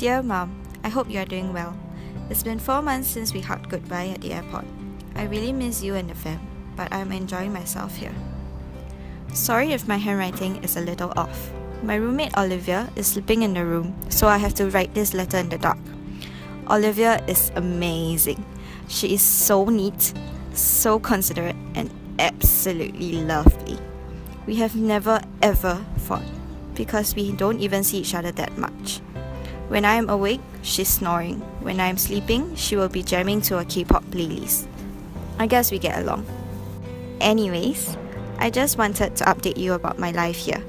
Dear Mom, I hope you are doing well. It's been 4 months since we hugged goodbye at the airport. I really miss you and the fam, but I'm enjoying myself here. Sorry if my handwriting is a little off. My roommate Olivia is sleeping in the room, so I have to write this letter in the dark. Olivia is amazing. She is so neat, so considerate, and absolutely lovely. We have never ever fought because we don't even see each other that much. When I am awake, she's snoring. When I am sleeping, she will be jamming to a K-pop playlist. I guess we get along. Anyways, I just wanted to update you about my life here.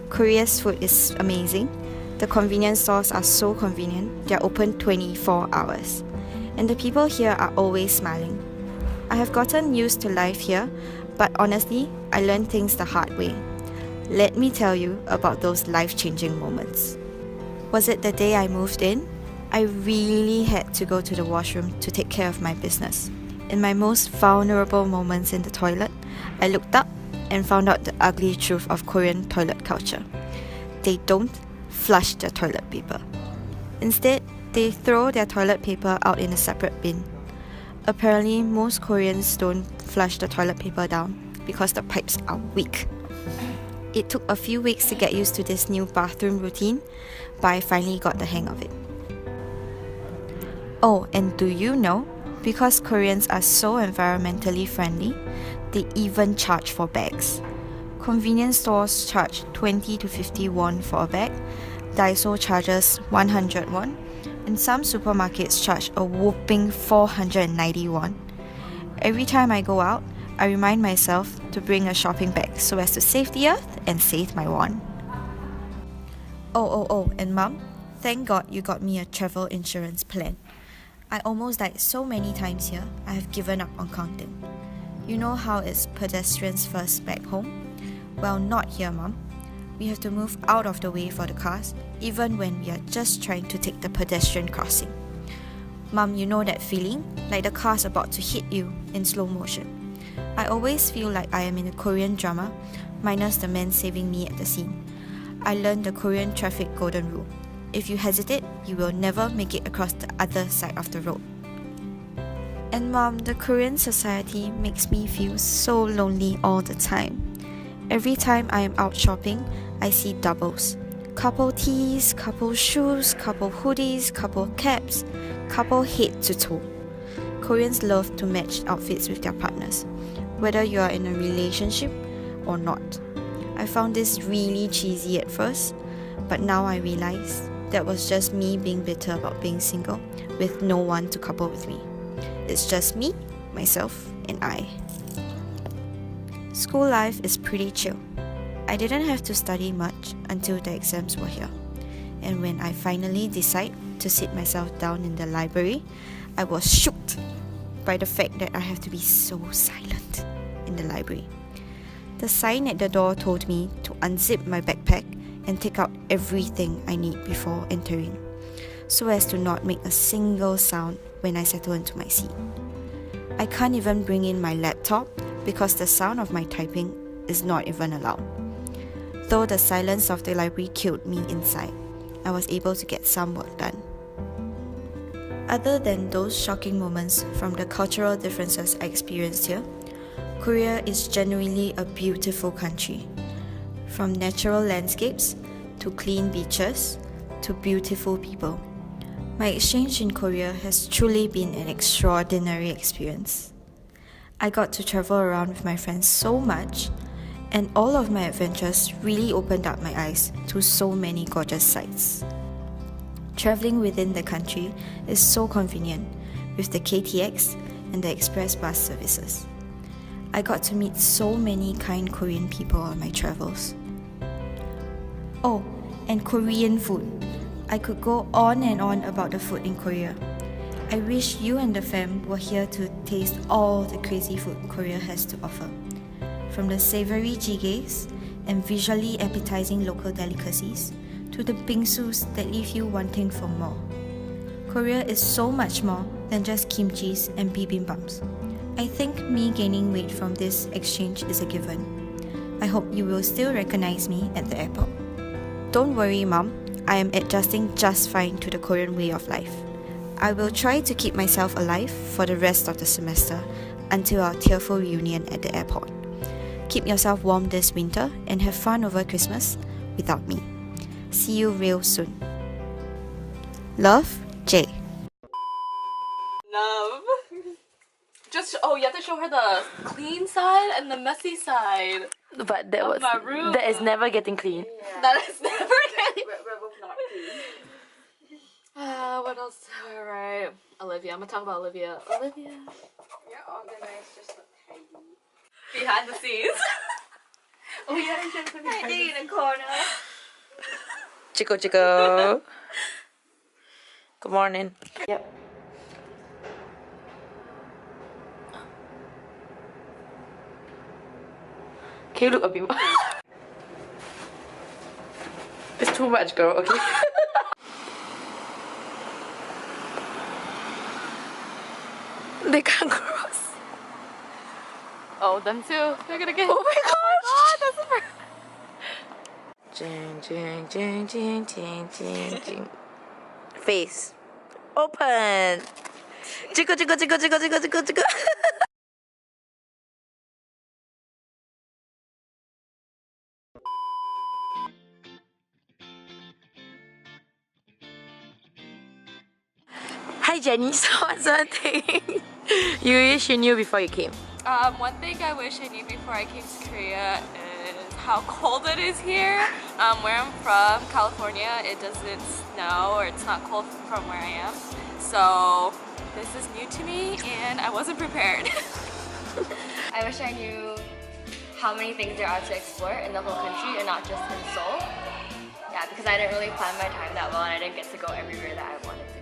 Korea's food is amazing. The convenience stores are so convenient. They're open 24 hours. And the people here are always smiling. I have gotten used to life here, but honestly, I learned things the hard way. Let me tell you about those life-changing moments. Was it the day I moved in? I really had to go to the washroom to take care of my business. In my most vulnerable moments in the toilet, I looked up and found out the ugly truth of Korean toilet culture. They don't flush their toilet paper. Instead, they throw their toilet paper out in a separate bin. Apparently, most Koreans don't flush the toilet paper down because the pipes are weak. It took a few weeks to get used to this new bathroom routine, but I finally got the hang of it. Oh, and do you know, because Koreans are so environmentally friendly, they even charge for bags. Convenience stores charge 20 to 50 won for a bag, Daiso charges 100 won, and some supermarkets charge a whopping 490 won. Every time I go out, I remind myself to bring a shopping bag so as to save the earth and save my won. Oh, and Mum, thank God you got me a travel insurance plan. I almost died so many times here, I have given up on counting. You know how it's pedestrians first back home? Well, not here, Mum. We have to move out of the way for the cars, even when we are just trying to take the pedestrian crossing. Mum, you know that feeling? Like the car's about to hit you in slow motion. I always feel like I am in a Korean drama, minus the man saving me at the scene. I learned the Korean traffic golden rule. If you hesitate, you will never make it across the other side of the road. And Mom, the Korean society makes me feel so lonely all the time. Every time I am out shopping, I see doubles. Couple tees, couple shoes, couple hoodies, couple caps, couple head to toe. Koreans love to match outfits with their partners, whether you are in a relationship or not. I found this really cheesy at first, but now I realize that was just me being bitter about being single with no one to couple with me. It's just me, myself, and I. School life is pretty chill. I didn't have to study much until the exams were here. And when I finally decided to sit myself down in the library, I was shocked by the fact that I have to be so silent in the library. The sign at the door told me to unzip my backpack and take out everything I need before entering, so as to not make a single sound when I settle into my seat. I can't even bring in my laptop because the sound of my typing is not even allowed. Though the silence of the library killed me inside, I was able to get some work done. Other than those shocking moments from the cultural differences I experienced here, Korea is genuinely a beautiful country. From natural landscapes, to clean beaches, to beautiful people. My exchange in Korea has truly been an extraordinary experience. I got to travel around with my friends so much, and all of my adventures really opened up my eyes to so many gorgeous sights. Traveling within the country is so convenient with the KTX and the express bus services. I got to meet so many kind Korean people on my travels. Oh, and Korean food. I could go on and on about the food in Korea. I wish you and the fam were here to taste all the crazy food Korea has to offer. From the savory jigaes and visually appetizing local delicacies, to the bingsus that leave you wanting for more. Korea is so much more than just kimchis and bibimbaps. I think me gaining weight from this exchange is a given. I hope you will still recognize me at the airport. Don't worry, Mom. I am adjusting just fine to the Korean way of life. I will try to keep myself alive for the rest of the semester until our tearful reunion at the airport. Keep yourself warm this winter and have fun over Christmas without me. See you real soon. Love, Jay. Love. Just you have to show her the clean side and the messy side. But my room. that is never getting clean. Yeah. That is never getting. We're both not clean. What else? Alright. Olivia. I'm gonna talk about Olivia. Olivia. You're organized, just not tidy. Behind the scenes. Oh yeah, she's Hiding in a corner. Chico Chico. Good morning. Yep. Can you look a bit more? It's too much, girl, okay? They can't cross. Oh, them too. They're gonna get. Oh my gosh! That's the first. Jing, jing, jing, jing, jing, jing, jing. Face. Open. Chico, chico, chico, chico, chico, chico, chico. Hi Jenny, so what's one thing you wish you knew before you came? One thing I wish I knew before I came to Korea is how cold it is here. Where I'm from, California, it doesn't snow or it's not cold from where I am. So this is new to me and I wasn't prepared. I wish I knew how many things there are to explore in the whole country and not just in Seoul. Yeah, because I didn't really plan my time that well and I didn't get to go everywhere that I wanted to go.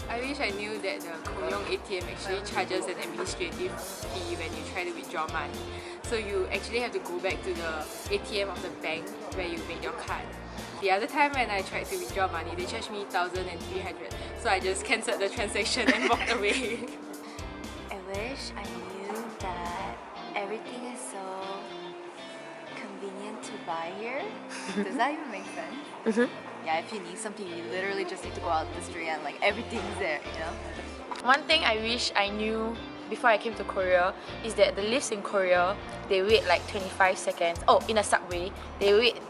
I wish I knew that the Korean ATM actually charges an administrative fee when you try to withdraw money. So you actually have to go back to the ATM of the bank where you made your card. The other time when I tried to withdraw money, they charged me 1,300. So I just cancelled the transaction and walked away. I wish I knew that everything is so convenient to buy here. Does that even make sense? Yeah, if you need something, you literally just need to go out the street and like everything's there, you know? One thing I wish I knew before I came to Korea is that the lifts in Korea, they wait like 25 seconds. Oh, in a subway, they wait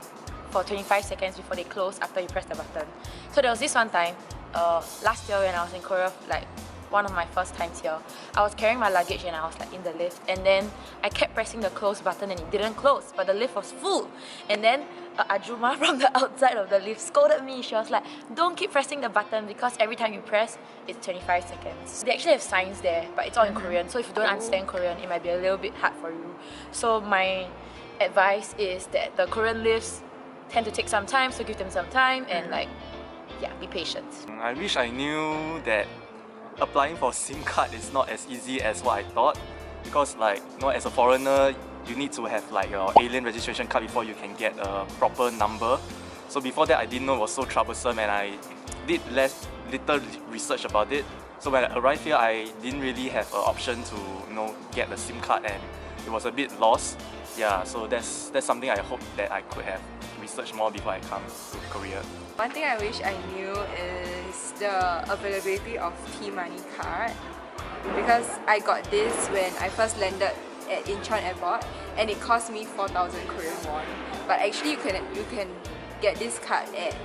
for 25 seconds before they close after you press the button. So there was this one time, last year when I was in Korea, like one of my first times here, I was carrying my luggage and I was like in the lift, and then I kept pressing the close button and it didn't close, but the lift was full. And then Ajuma from the outside of the lift scolded me. She was like, don't keep pressing the button because every time you press, it's 25 seconds. They actually have signs there, but it's all in Korean, so if you don't understand Korean, it might be a little bit hard for you. So my advice is that the Korean lifts tend to take some time, so give them some time and like, yeah, be patient. I wish I knew that applying for SIM card is not as easy as what I thought, because like, you know, as a foreigner, you need to have like your alien registration card before you can get a proper number. So before that, I didn't know it was so troublesome, and I did little research about it. So when I arrived here, I didn't really have an option to, you know, get a SIM card, and it was a bit lost. Yeah, so that's something I hope that I could have researched more before I come to Korea. One thing I wish I knew is the availability of T-Money card, because I got this when I first landed at Incheon Airport and it cost me 4,000 Korean won. But actually you can get this card at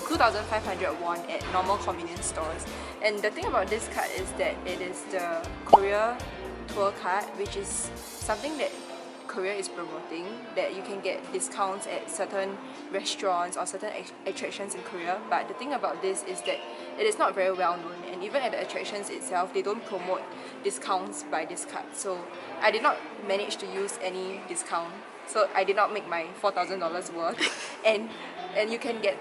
2,500 won at normal convenience stores. And the thing about this card is that it is the Korea tour card, which is something that Korea is promoting, that you can get discounts at certain restaurants or certain attractions in Korea. But the thing about this is that it is not very well known, and even at the attractions itself, they don't promote discounts by this card. So I did not manage to use any discount, so I did not make my $4,000 worth. and you can get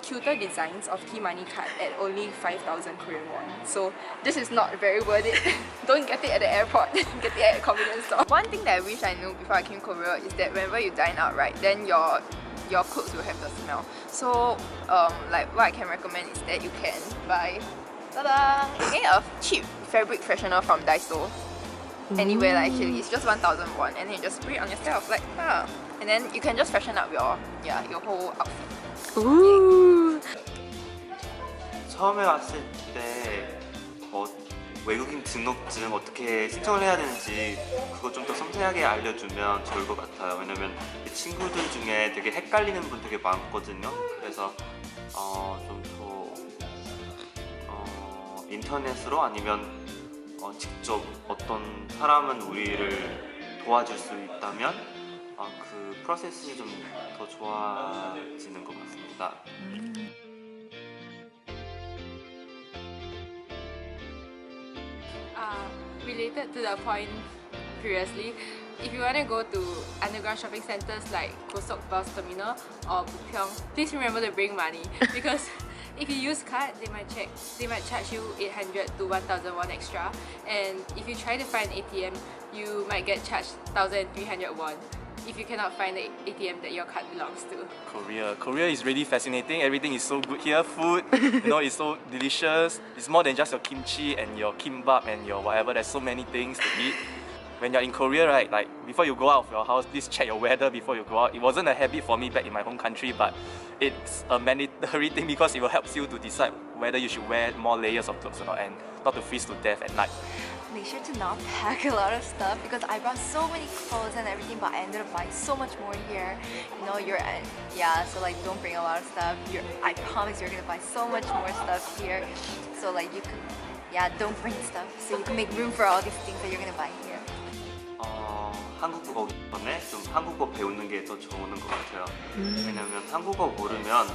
cuter designs of T-Money card at only 5,000 Korean won. So this is not very worth it. Don't get it at the airport, get it at a convenience store. One thing that I wish I knew before I came to Korea is that whenever you dine out, right, then your clothes will have the smell. So like what I can recommend is that you can buy a cheap fabric freshener from Daiso. Anywhere like, actually, it's just 1,000 won, and then you just spray it on yourself like and then you can just freshen up your whole outfit. Ooh. 처음에 왔을 때 외국인 등록증 어떻게 신청을 해야 되는지 그거 좀 더 섬세하게 알려주면 좋을 것 같아요. 왜냐면 친구들 중에 되게 헷갈리는 분 되게 많거든요. 그래서 좀 더 인터넷으로 아니면 직접 어떤 사람은 우리를 도와줄 수 있다면 그 프로세스가 좀 더 좋아지는 것 같습니다. Related to the point previously, if you want to go to underground shopping centers like Kosok Bus Terminal or Bupyeong, please remember to bring money because if you use card, they might charge you 800 to 1,000 won extra, and if you try to find ATM, you might get charged 1,300 won if you cannot find the ATM that your card belongs to. Korea is really fascinating. Everything is so good here. Food, it's so delicious. It's more than just your kimchi and your kimbap and your whatever. There's so many things to eat. When you're in Korea, right, like before you go out of your house, please check your weather before you go out. It wasn't a habit for me back in my home country, but it's a mandatory thing because it will help you to decide whether you should wear more layers of clothes or not and not to freeze to death at night. Make sure to not pack a lot of stuff because I brought so many clothes and everything, but I ended up buying so much more here. So like don't bring a lot of stuff. I promise you're gonna buy so much more stuff here. So like don't bring stuff so you can make room for all these things that you're gonna buy here. 한국어 오기 전에 좀 한국어 배우는 게 더 좋은 것 같아요. 왜냐면 한국어 모르면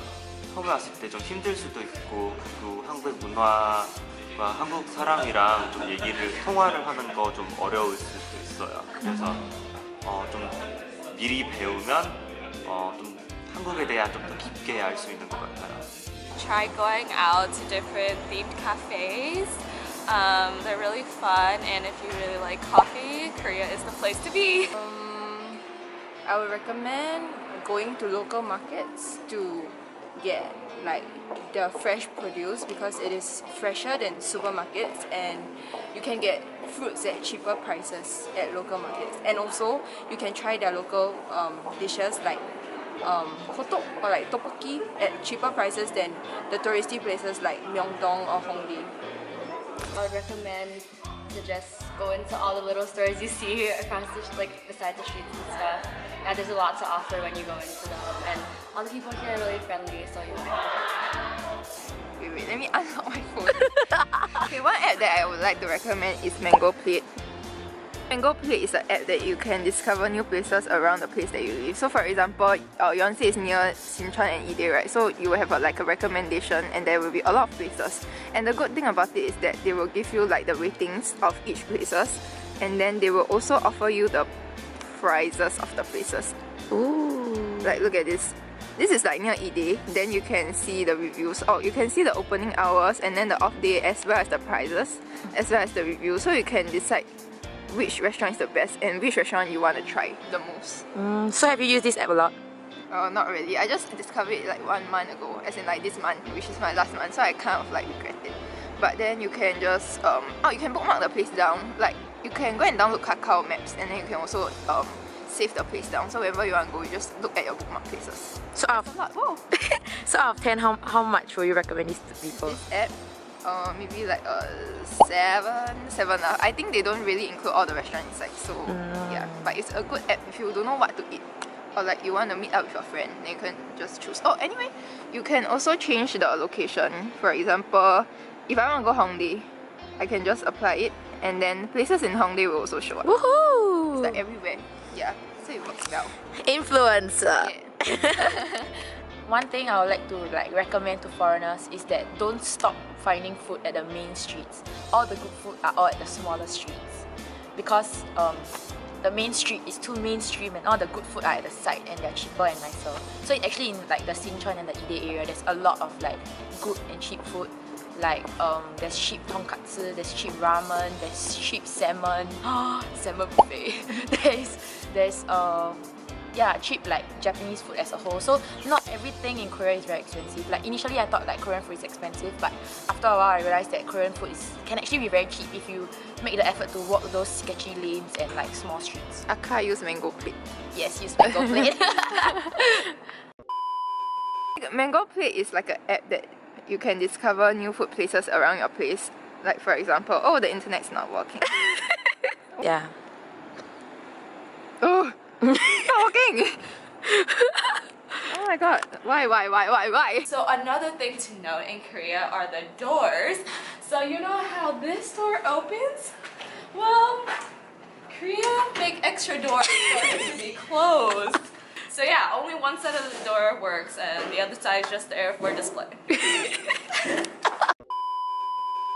처음에 왔을 때 좀 힘들 수도 있고 그리고 한국의 문화와 한국 사람이랑 좀 통화를 하는 거 좀 어려울 수도 있어요. 그래서 좀 미리 배우면 좀 한국에 대한 좀 더 깊게 알 수 있는 것 같아요. Try going out to different themed cafes. They're really fun, and if you really like coffee, Korea is the place to be. I would recommend going to local markets to get like the fresh produce because it is fresher than supermarkets, and you can get fruits at cheaper prices at local markets. And also you can try their local dishes like hotok or like tteokbokki at cheaper prices than the touristy places like Myeongdong or Hongdae. I would recommend to just go into all the little stores you see across beside the streets and stuff. Yeah, there's a lot to offer when you go into them, and all the people here are really friendly, so you might. Wait, let me unlock my phone. Okay, one app that I would like to recommend is Mango Plate. Mango Plate is an app that you can discover new places around the place that you live. So for example, Yonsei is near Sinchon and Ide, right? So you will have a recommendation and there will be a lot of places. And the good thing about it is that they will give you like the ratings of each places, and then they will also offer you the prices of the places. Ooh. Like look at this. This is like near Ide, then you can see the reviews, or you can see the opening hours and then the off day as well as the prices, as well as the reviews, so you can decide which restaurant is the best and which restaurant you want to try the most. So have you used this app a lot? Not really. I just discovered it like 1 month ago, as in like this month, which is my last month, so I kind of like regret it. But then you can just, you can bookmark the place down. Like you can go and download Kakao Maps, and then you can also save the place down. So wherever you want to go, you just look at your bookmark places. So out of 10, how much will you recommend this to people? This app, maybe like a 7. I think they don't really include all the restaurants inside, so yeah. But it's a good app if you don't know what to eat, or like you want to meet up with your friend, then you can just choose. Oh, anyway, you can also change the location. For example, if I want to go Hongdae, I can just apply it, and then places in Hongdae will also show up. Woohoo! It's like everywhere. Yeah, so it works well. Influencer. Yeah. One thing I would like to recommend to foreigners is that don't stop finding food at the main streets. All the good food are all at the smaller streets, because the main street is too mainstream and all the good food are at the side and they're cheaper and nicer. So actually in like the Sinchon and the Ide area, there's a lot of like good and cheap food. Like there's cheap tonkatsu, there's cheap ramen, there's cheap salmon, salmon buffet. there's cheap like Japanese food as a whole. So not everything in Korea is very expensive. Like initially I thought like Korean food is expensive, but after a while I realized that Korean food can actually be very cheap if you make the effort to walk those sketchy lanes and like small streets. Aka use Mango Plate. Yes, use Mango Plate. Mango Plate is like an app that you can discover new food places around your place. Like for example, oh, the internet's not working. Yeah. Oh, not working. Oh my god, why? So another thing to note in Korea are the doors. So you know how this door opens? Well, Korea make extra doors for it to be closed. So yeah, only one side of the door works and the other side is just there for display.